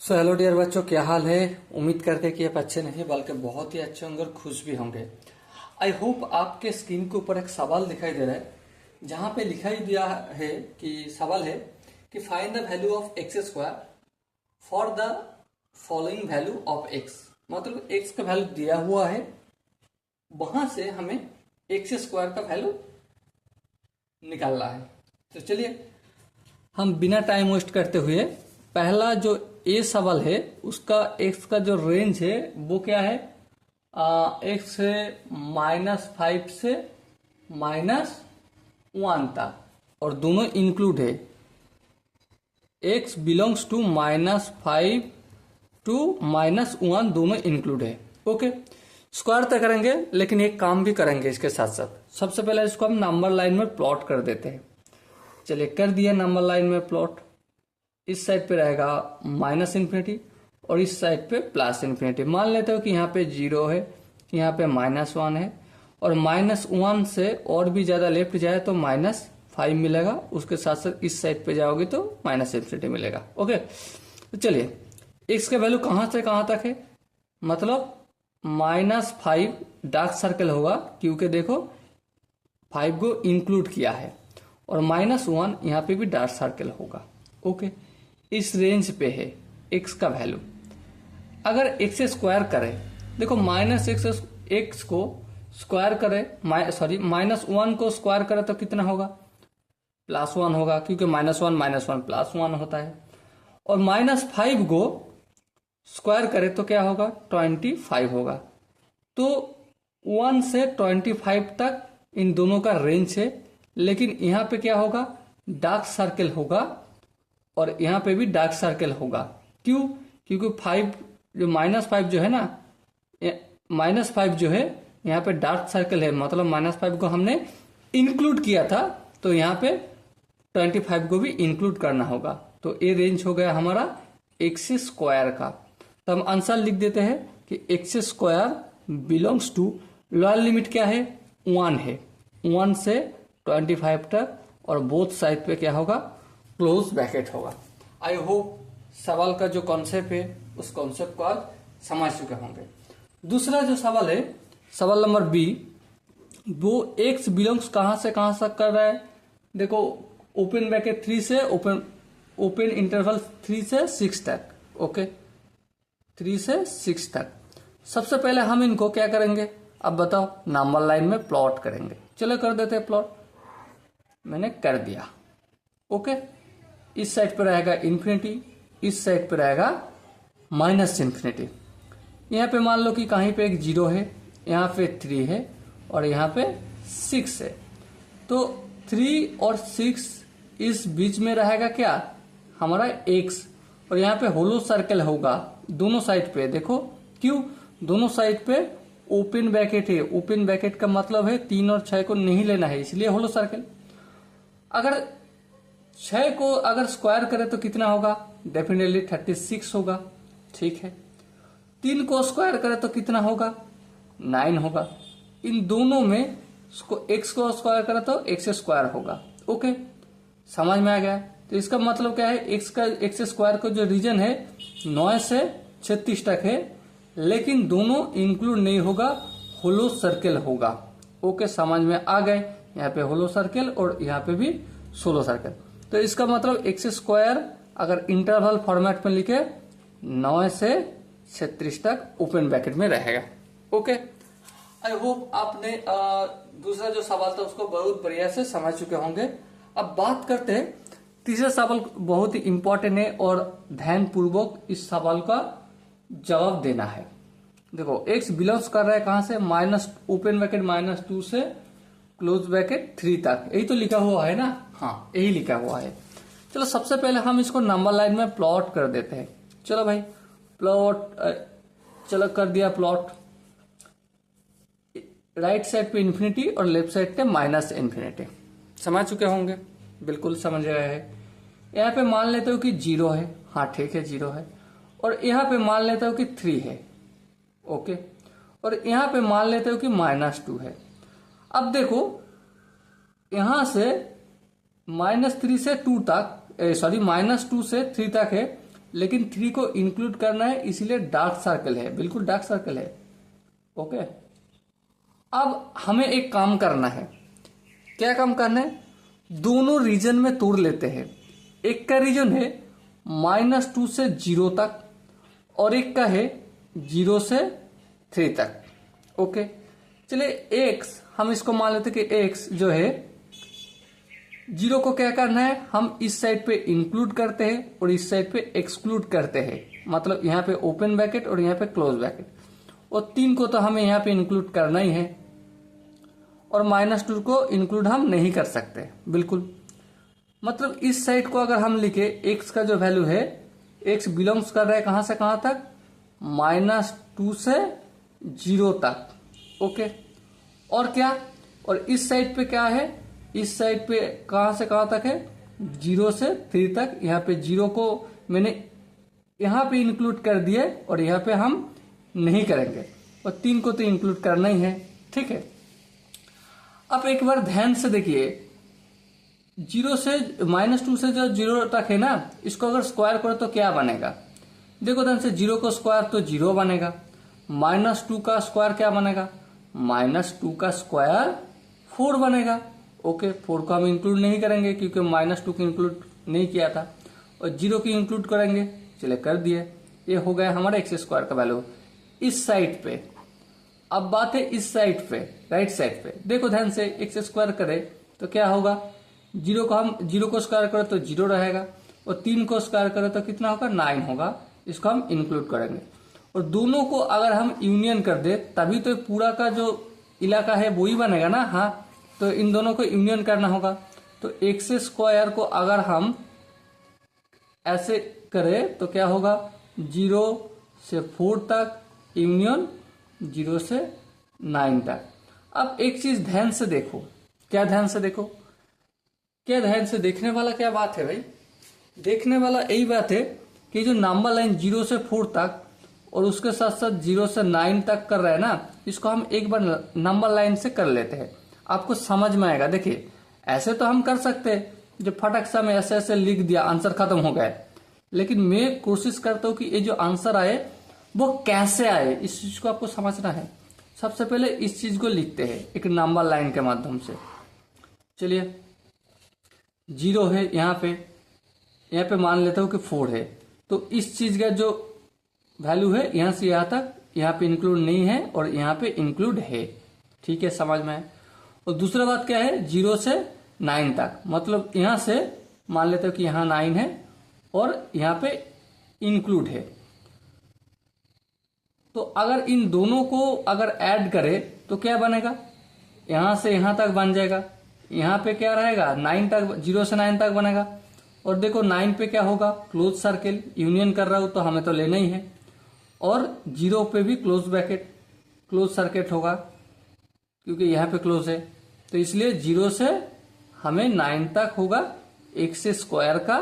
So hello dear बच्चों, क्या हाल है। उम्मीद करते कि आप अच्छे नहीं बल्कि बहुत ही अच्छे होंगे और खुश भी होंगे। आई होप आपके स्क्रीन के ऊपर एक सवाल दिखाई दे रहा है जहां पे लिखा ही दिया है कि सवाल है कि find the value of x square for the following value of x. मतलब एक्स का वैल्यू दिया हुआ है, वहां से हमें एक्स स्क्वायर का वैल्यू निकालना है। तो चलिए हम बिना टाइम वेस्ट करते हुए पहला जो ए सवाल है उसका एक्स का जो रेंज है वो क्या है, एक्स से -5 से -1 तक और दोनों इंक्लूड है। एक्स बिलोंग्स टू -5 टू -1 दोनों इंक्लूड है। ओके, स्क्वायर तक करेंगे लेकिन एक काम भी करेंगे इसके साथ साथ। सबसे पहले इसको हम नंबर लाइन में प्लॉट कर देते हैं। चलिए कर दिया नंबर लाइन में प्लॉट। इस साइड पे रहेगा -∞ और इस साइड पे +∞। मान लेते हो कि यहाँ पे 0 है, यहाँ पे -1 है और -1 से और भी ज्यादा लेफ्ट जाए तो -5 मिलेगा। उसके साथ साथ इस साइड पे जाओगे तो -∞ मिलेगा। ओके, तो चलिए एक्स का वैल्यू कहां से कहां तक है, मतलब -5 डार्क सर्कल होगा क्योंकि देखो 5 को इंक्लूड किया है और -1 यहाँ पे भी डार्क सर्कल होगा। ओके, इस रेंज पे है एक्स का वैल्यू। अगर एक्स स्क्वायर करें, देखो -x को स्क्वायर करें, -1 को स्क्वायर करें तो कितना होगा, +1 होगा क्योंकि -1 +1 होता है। और -5 को स्क्वायर करें तो क्या होगा, 25 होगा। तो 1 से 25 तक इन दोनों का रेंज है, लेकिन यहाँ पे क्या होगा, डार्क सर्कल होगा और यहाँ पे भी डार्क सर्कल होगा। क्यों, क्योंकि 5 जो -5 जो है ना, -5 जो है यहाँ पे डार्क सर्कल है, मतलब -5 को हमने इंक्लूड किया था तो यहाँ पे 25 को भी इंक्लूड करना होगा। तो ये रेंज हो गया हमारा एक्स स्क्वायर का। तो हम आंसर लिख देते हैं कि x square belongs to, lower limit क्या है, 1 है, 1 से 25 तक और बोथ साइड पे क्या होगा, क्लोज ब्रैकेट होगा। आई होप सवाल का जो कॉन्सेप्ट है उस कॉन्सेप्ट को आज समझ चुके होंगे। दूसरा जो सवाल है, सवाल नंबर बी, वो एक्स बिलोंग्स कहां से कहां तक कर रहा है। देखो ओपन ब्रैकेट 3 से ओपन इंटरवल 3 से 6 तक। ओके, 3 से 6 तक। सबसे पहले हम इनको क्या करेंगे, अब बताओ, नंबर लाइन में प्लॉट करेंगे। चलो कर देते हैं प्लॉट, मैंने कर दिया। ओके, इस साइड पे रहेगा इन्फिनिटी, इस साइड पे रहेगा -∞। यहाँ पे मान लो कि कहीं पे एक 0 है, यहाँ पे 3 है और यहाँ पे 6 है। तो 3 और 6 इस बीच में रहेगा क्या, हमारा x, और यहाँ पे होलो सर्कल होगा दोनों साइड पे। देखो क्यों, दोनों साइड पे ओपन ब्रैकेट है। ओपन ब्रैकेट का मतलब है 3 और 6 को नहीं लेना है, इसलिए होलो सर्कल। अगर 6 को अगर स्क्वायर करें तो कितना होगा, डेफिनेटली 36 होगा। ठीक है, 3 को स्क्वायर करें तो कितना होगा, 9 होगा। इन दोनों में x को स्क्वायर करें तो एक्स स्क्वायर होगा। ओके, समझ में आ गया। तो इसका मतलब क्या है, एक्स स्क्वायर का जो रीजन है 9 से 36 तक है, लेकिन दोनों इंक्लूड नहीं होगा, होलो सर्कल होगा। ओके, समझ में आ गए। यहाँ पे होलो सर्कल और यहाँ पे भी सोलो सर्कल। तो इसका मतलब एक्स स्क्वायर अगर इंटरवल फॉर्मेट में लिखे 9 से 36 तक ओपन ब्रैकेट में रहेगा। ओके, आई होप आपने दूसरा जो सवाल था उसको बहुत बढ़िया से समझ चुके होंगे। अब बात करते हैं तीसरा सवाल, बहुत ही इंपॉर्टेंट है और ध्यान पूर्वक इस सवाल का जवाब देना है। देखो एक्स बिलोंग्स कर रहा है कहां से, ओपन ब्रैकेट -2 से क्लोज ब्रैकेट 3 तक। यही तो लिखा हुआ है ना, हाँ यही लिखा हुआ है। चलो सबसे पहले हम इसको नंबर लाइन में प्लॉट कर देते हैं। चलो भाई प्लॉट, चलो कर दिया प्लॉट। राइट साइड पे इन्फिनिटी और लेफ्ट साइड पे -∞। समझ चुके होंगे, बिल्कुल समझ गए हैं। यहाँ पे मान लेते हो कि 0 है, हाँ ठीक है 0 है, और यहाँ पे मान लेते हो कि 3 है। ओके, और यहाँ पे मान लेते हो कि -2 है। अब देखो यहां से -3 से 2 तक, -2 से 3 तक है, लेकिन 3 को इंक्लूड करना है, इसीलिए डार्क सर्कल है, बिल्कुल डार्क सर्कल है। ओके, अब हमें एक काम करना है। क्या काम करना है? दोनों रीजन में तोड़ लेते हैं। एक का रीजन है -2 से 0 तक और एक का है 0 से 3 तक। ओके, चलिए x हम इसको मान लेते कि x जो है 0 को क्या करना है, हम इस साइड पे इंक्लूड करते हैं और इस साइड पे एक्सक्लूड करते हैं। मतलब यहाँ पे ओपन ब्रैकेट और यहाँ पे क्लोज ब्रैकेट, और 3 को तो हमें यहाँ पे इंक्लूड करना ही है और -2 को इंक्लूड हम नहीं कर सकते बिल्कुल। मतलब इस साइड को अगर हम लिखे, x का जो वैल्यू है, x बिलोंग्स कर रहा है कहां से कहां तक, -2 से 0 तक। ओके, और क्या, और इस साइड पे क्या है, इस साइड पे कहां से कहां तक है, 0 से 3 तक। यहाँ पे 0 को मैंने यहाँ पे इंक्लूड कर दिया और यहाँ पे हम नहीं करेंगे, और 3 को तो इंक्लूड करना ही है। ठीक है, अब एक बार ध्यान से देखिए, 0 से -2 से जो 0 तक है ना, इसको अगर स्क्वायर करो तो क्या बनेगा? देखो ध्यान से, 0 को स्क्वायर तो 0 बनेगा, -2 का स्क्वायर क्या बनेगा, -2 का स्क्वायर 4 बनेगा। ओके, 4 को हम इंक्लूड नहीं करेंगे क्योंकि -2 को इंक्लूड नहीं किया था, और 0 की इंक्लूड करेंगे। चले कर दिए, ये हो गया हमारा x स्क्वायर का वैल्यू इस साइड पे। अब बात है इस साइड पे, राइट साइड पे। देखो ध्यान से, x स्क्वायर करे तो क्या होगा, 0 को हम 0 को स्क्वायर करें तो 0 रहेगा, और 3 को स्क्वायर करें तो कितना होगा, 9 होगा। इसको हम इंक्लूड करेंगे, और दोनों को अगर हम यूनियन कर दे तभी तो पूरा का जो इलाका है वो ही बनेगा ना। हाँ, तो इन दोनों को यूनियन करना होगा। तो x स्क्वायर को अगर हम ऐसे करें तो क्या होगा, 0 से 4 तक यूनियन 0 से 9 तक। अब एक चीज ध्यान से देखो, क्या ध्यान से देखो, क्या ध्यान से देखने वाला क्या बात है भाई, देखने वाला यही बात है कि जो नंबर लाइन 0 से 4 तक और उसके साथ साथ 0 से 9 तक कर रहे हैं ना, इसको हम एक बार नंबर लाइन से कर लेते हैं, आपको समझ में आएगा। देखिए, ऐसे तो हम कर सकते हैं, जो फटक सा में ऐसे ऐसे लिख दिया, आंसर खत्म हो गया। लेकिन मैं कोशिश करता हूं कि ये जो आंसर आए वो कैसे आए, इस चीज को आपको समझना है। सबसे पहले इस चीज को लिखते हैं एक नंबर लाइन के माध्यम से। चलिए, 0 है यहाँ पे मान लेता हूं कि 4 है, तो इस चीज का जो वैल्यू है यहां से यहां तक, यहाँ पे इंक्लूड नहीं है और यहाँ पे इंक्लूड है। ठीक है, समझ में आए। और दूसरा बात क्या है, 0 से 9 तक, मतलब यहां से मान लेते हो कि यहाँ 9 है और यहाँ पे इंक्लूड है। तो अगर इन दोनों को अगर ऐड करें तो क्या बनेगा, यहां से यहां तक बन जाएगा। यहाँ पे क्या रहेगा, 9 तक, 0 से 9 तक बनेगा। और देखो 9 पे क्या होगा, क्लोज सर्किल, यूनियन कर रहा हूं तो हमें तो लेना ही है। और 0 पे भी क्लोज ब्रैकेट, क्लोज सर्किट होगा क्योंकि यहाँ पे क्लोज है। तो इसलिए 0 से हमें 9 तक होगा x स्क्वायर का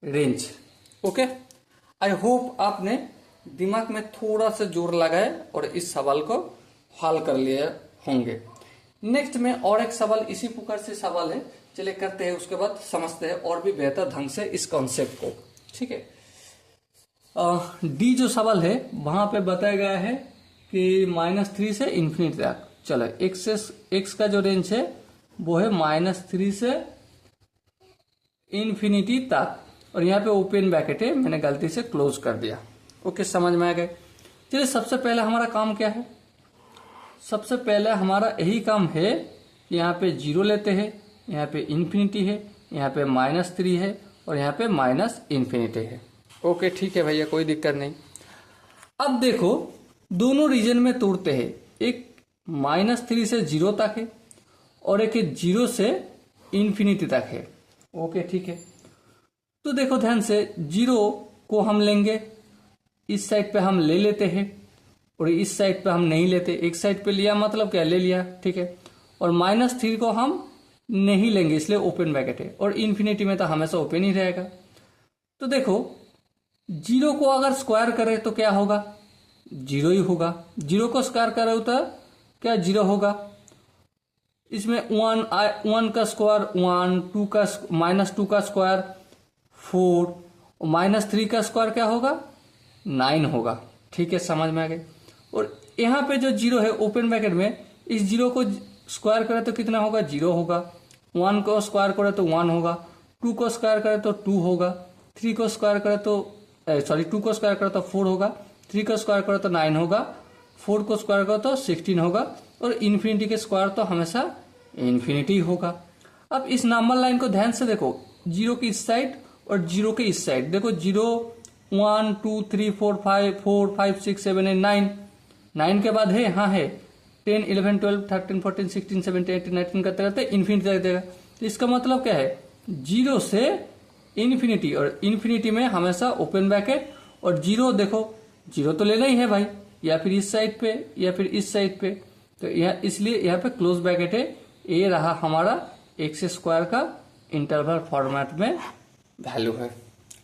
रेंज। ओके, आई होप आपने दिमाग में थोड़ा सा जोर लगाए और इस सवाल को हल कर लिए होंगे। नेक्स्ट में और एक सवाल इसी प्रकार से सवाल है, चलिए करते हैं, उसके बाद समझते हैं और भी बेहतर ढंग से इस कॉन्सेप्ट को। ठीक है, डी जो सवाल है वहां पे बताया गया है कि -3 से इंफिनिटी तक। चलो, एक्स का जो रेंज है वो है -3 से इंफिनिटी तक, और यहाँ पे ओपन ब्रैकेट है, मैंने गलती से क्लोज कर दिया। ओके, समझ में आ गए। चलिए, सबसे पहले हमारा काम क्या है, सबसे पहले हमारा यही काम है कि यहाँ पे 0 लेते हैं, यहाँ पे इंफिनिटी है, यहाँ पे -3 है और यहाँ पे -इंफिनिटी है। ओके, ठीक है भैया, कोई दिक्कत नहीं। अब देखो, दोनों रीजन में तोड़ते हैं, एक -3 से 0 तक है और एक 0 से इंफिनिटी तक है। ओके, ठीक है। तो देखो ध्यान से, 0 को हम लेंगे, इस साइड पे हम ले लेते हैं और इस साइड पे हम नहीं लेते। एक साइड पे लिया मतलब क्या, ले लिया, ठीक है। और -3 को हम नहीं लेंगे, इसलिए ओपन ब्रैकेट है, और इंफिनिटी में तो हमेशा ओपन ही रहेगा। तो देखो, 0 को अगर स्क्वायर करें तो क्या होगा, 0 ही होगा। 0 को स्क्वायर करो तो क्या 0 होगा। इसमें 1 का स्क्वायर 1, 2 का -2 का स्क्वायर 4, और -3 का स्क्वायर क्या होगा, 9 होगा। ठीक है, समझ में आ गई। और यहाँ पे जो 0 है ओपन ब्रैकेट में, इस 0 को स्क्वायर करें तो कितना होगा, 0 होगा। 1 को स्क्वायर करें तो 1 होगा। 2 को स्क्वायर करें तो 2 होगा। 3 को स्क्वायर करें तो 2 को स्क्वायर करें तो 4 होगा। 3 को स्क्वायर करें तो 9 होगा। 4 को स्क्वायर करें तो 16 होगा। और इन्फिनिटी के स्क्वायर तो हमेशा इन्फिनिटी होगा। अब इस नंबर लाइन को ध्यान से देखो, 0 की इस साइड और 0 के इस साइड देखो। 0 1 2 3 4 5 6 7 8 9, 9 के बाद है, हाँ है 10 11 12 13 14 16 17 18 19 करते करते इन्फिनिटी तक देगा। तो इसका मतलब क्या है, 0 से इन्फिनिटी, और इन्फिनिटी में हमेशा ओपन ब्रैकेट। और 0 देखो, 0 तो लेना ही है भाई, या फिर इस साइड पे या फिर इस साइड पे, तो यह इसलिए यहाँ पे क्लोज ब्रैकेट है। ये रहा हमारा एक्स स्क्वायर का इंटरवल फॉर्मेट में वैल्यू है।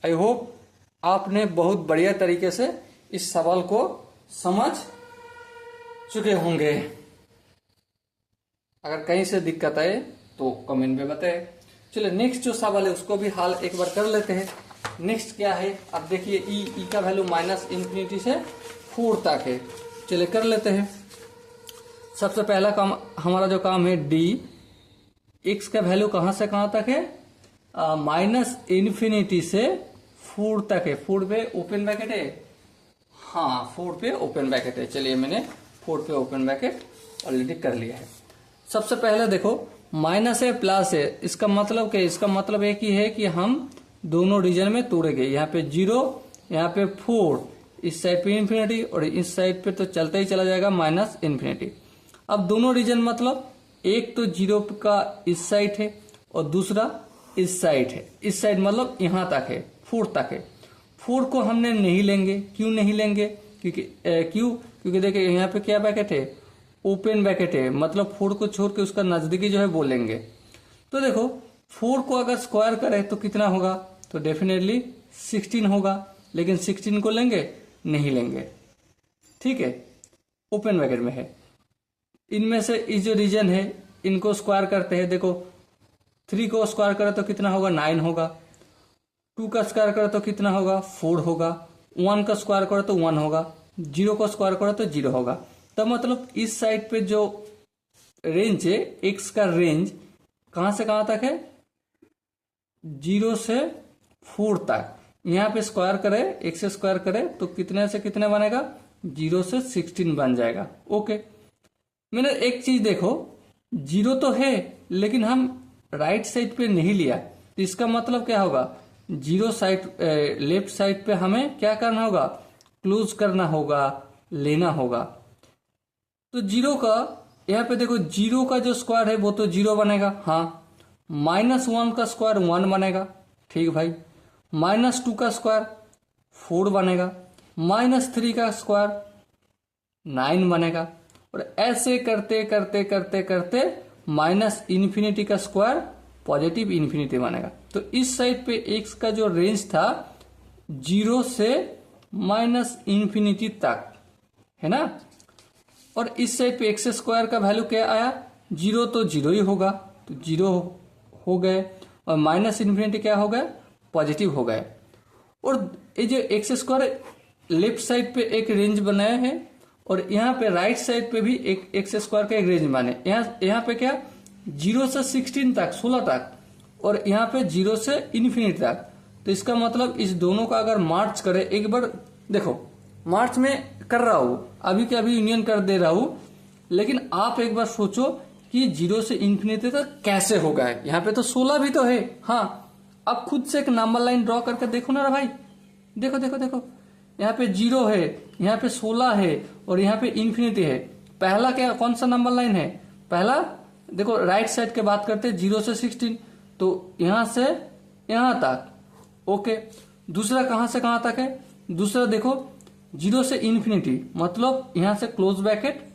आई होप आपने बहुत बढ़िया तरीके से इस सवाल को समझ चुके होंगे। अगर कहीं से दिक्कत आए तो कमेंट में बताएं। चलिए नेक्स्ट जो सवाल है उसको भी हाल एक बार कर लेते हैं। नेक्स्ट क्या है, अब देखिए ई का वैल्यू -इन्फिनिटी से 4 तक है। चलिए कर लेते हैं। सबसे पहला काम, हमारा जो काम है डी, एक्स का वैल्यू कहां से कहां तक है, -इन्फिनिटी से 4 तक है। 4 पे ओपन ब्रैकेट है, हाँ 4 पे ओपन ब्रैकेट है। चलिए मैंने 4 पे ओपन ब्रैकेट ऑलरेडी कर लिया है। सबसे पहले देखो माइनस है प्लस है, इसका मतलब क्या है, इसका मतलब एक ही है कि हम दोनों रीजन में तोड़ेंगे। यहाँ पे 0, यहाँ पे 4, इस साइड पे इन्फिनिटी और इस साइड पे तो चलता ही चला जाएगा -इन्फिनिटी। अब दोनों रीजन मतलब एक तो 0 का इस साइड है और दूसरा इस साइड है। इस साइड मतलब यहाँ तक है, 4 तक है। 4 को हमने नहीं लेंगे, क्यों नहीं लेंगे, क्योंकि देखिए यहाँ पे क्या ब्रैकेट है, ओपन ब्रैकेट है, मतलब 4 को छोड़ के उसका नजदीकी जो है बोलेंगे। तो देखो 4 को अगर स्क्वायर करें तो कितना होगा, तो डेफिनेटली 16 होगा। लेकिन 16 को लेंगे, नहीं लेंगे। ठीक है, ओपन ब्रैकेट में है। इनमें से इस जो रीजन है इनको स्क्वायर करते हैं। देखो 3 को स्क्वायर करें तो कितना होगा, 9 होगा। 2 का स्क्वायर करें तो कितना होगा, 4 होगा। 1 का स्क्वायर करें तो 1 होगा। 0 का स्क्वायर करें तो 0 होगा। तो मतलब इस साइड पे जो रेंज है, एक्स का रेंज कहां से कहां तक है, 0 से 4 तक। यहाँ पे स्क्वायर करे, एक्स स्क्वायर करे तो कितने से कितने बनेगा, 0 से 16 बन जाएगा। ओके, मैंने एक चीज देखो, 0 तो है लेकिन हम राइट साइड पे नहीं लिया, तो इसका मतलब क्या होगा, 0 साइड लेफ्ट साइड पे हमें क्या करना होगा, क्लोज करना होगा, लेना होगा। तो 0 का यहाँ पे देखो, 0 का जो स्क्वायर है वो तो 0 बनेगा, हाँ। -1 का स्क्वायर 1 बनेगा, ठीक भाई। -2 का स्क्वायर 4 बनेगा। -3 का स्क्वायर 9 बनेगा। और ऐसे करते करते करते करते -इन्फिनिटी का स्क्वायर पॉजिटिव इन्फिनिटी बनेगा। तो इस साइड पे एक्स का जो रेंज था 0 से -इन्फिनिटी तक है ना। और इस साइड पे एक्स स्क्वायर का वैल्यू क्या आया, 0 तो 0 ही होगा, तो 0 हो गए। और -इन्फिनिटी क्या हो गए, पॉजिटिव हो गए। और ये जो एक्स स्क्वायर लेफ्ट साइड पे एक रेंज बनाया है और यहाँ पे राइट साइड पे भी एक एक्स स्क्वायर का एक रेंज बने। यहाँ पे क्या, 0 से 16 तक, 16 तक, और यहाँ पे 0 से इन्फिनिटी तक। तो इसका मतलब इस दोनों का अगर मार्च करे, एक बार देखो मार्च में कर रहा हूं, अभी के अभी यूनियन कर दे रहा हूं, लेकिन आप एक बार सोचो कि 0 से इन्फिनिटी तक कैसे होगा। यहाँ पे तो 16 भी तो है, हाँ। अब खुद से एक नंबर लाइन ड्रॉ करके देखो ना भाई, देखो देखो देखो, यहाँ पे 0 है, यहाँ पे 16 है और यहाँ पे इन्फिनिटी है। पहला क्या, कौन सा नंबर लाइन है, पहला देखो राइट साइड की बात करते हैं, 0 से 16, तो यहां से यहां तक, ओके। दूसरा कहां से कहां तक है, दूसरा देखो 0 से इन्फिनिटी, मतलब यहां से क्लोज ब्रैकेट,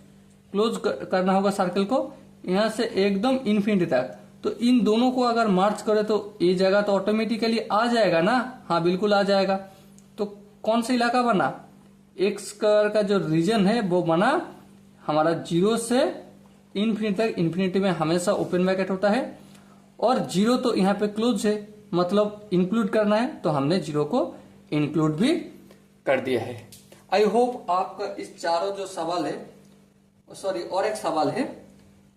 क्लोज करना होगा सर्कल को, यहां से एकदम इन्फिनिटी तक। तो इन दोनों को अगर मार्च करे तो ये जगह तो ऑटोमेटिकली आ जाएगा ना, हाँ बिल्कुल आ जाएगा। तो कौन सा इलाका बना, एक्स स्क्वायर का जो रीजन है वो बना हमारा 0 से इन्फिनिटी तक। इन्फिनिटी में हमेशा ओपन ब्रैकेट होता है और 0 तो यहाँ पे क्लोज है, मतलब इंक्लूड करना है, तो हमने 0 को इंक्लूड भी कर दिया है। आई होप आपका इस चारों जो सवाल है, सॉरी और एक सवाल है,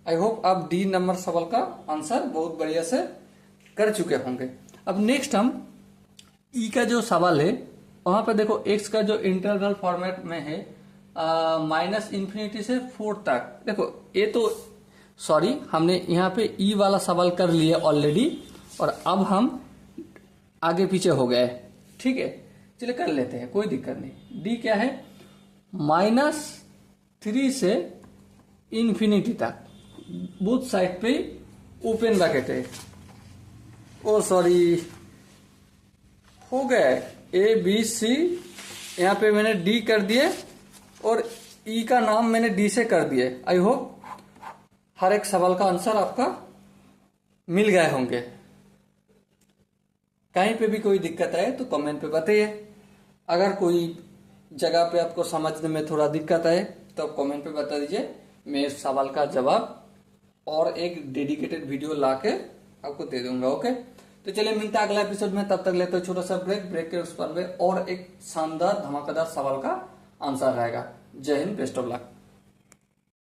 आई होप आप डी नंबर सवाल का आंसर बहुत बढ़िया से कर चुके होंगे। अब नेक्स्ट हम ई का जो सवाल है, वहां पर देखो एक्स का जो इंटरवल फॉर्मेट में है -∞ से 4 तक। देखो ये तो सॉरी हमने यहाँ पे ई वाला सवाल कर लिया ऑलरेडी, और अब हम आगे पीछे हो गए। ठीक है, चलिए कर लेते हैं, कोई दिक्कत नहीं। डी क्या है, -3 से इन्फिनिटी तक, बोथ साइड पे ओपन ब्रैकेट है। ओ सॉरी, हो गए ए बी सी, यहाँ पे मैंने डी कर दिए और ई का नाम मैंने डी से कर दिए। आई होप हर एक सवाल का आंसर आपका मिल गए होंगे। कहीं पे भी कोई दिक्कत आए तो कमेंट पे बताइए। अगर कोई जगह पे आपको समझने में थोड़ा दिक्कत आए तो कमेंट पे बता दीजिए, मैं इस सवाल का जवाब और एक डेडिकेटेड वीडियो लाके आपको दे दूंगा। ओके, तो चलिए मिलता है अगला एपिसोड में, तब तक लेते हैं छोटा सा ब्रेक के उस पर और एक शानदार धमाकेदार सवाल का आंसर रहेगा। जय हिंद, बेस्ट ऑफ लक।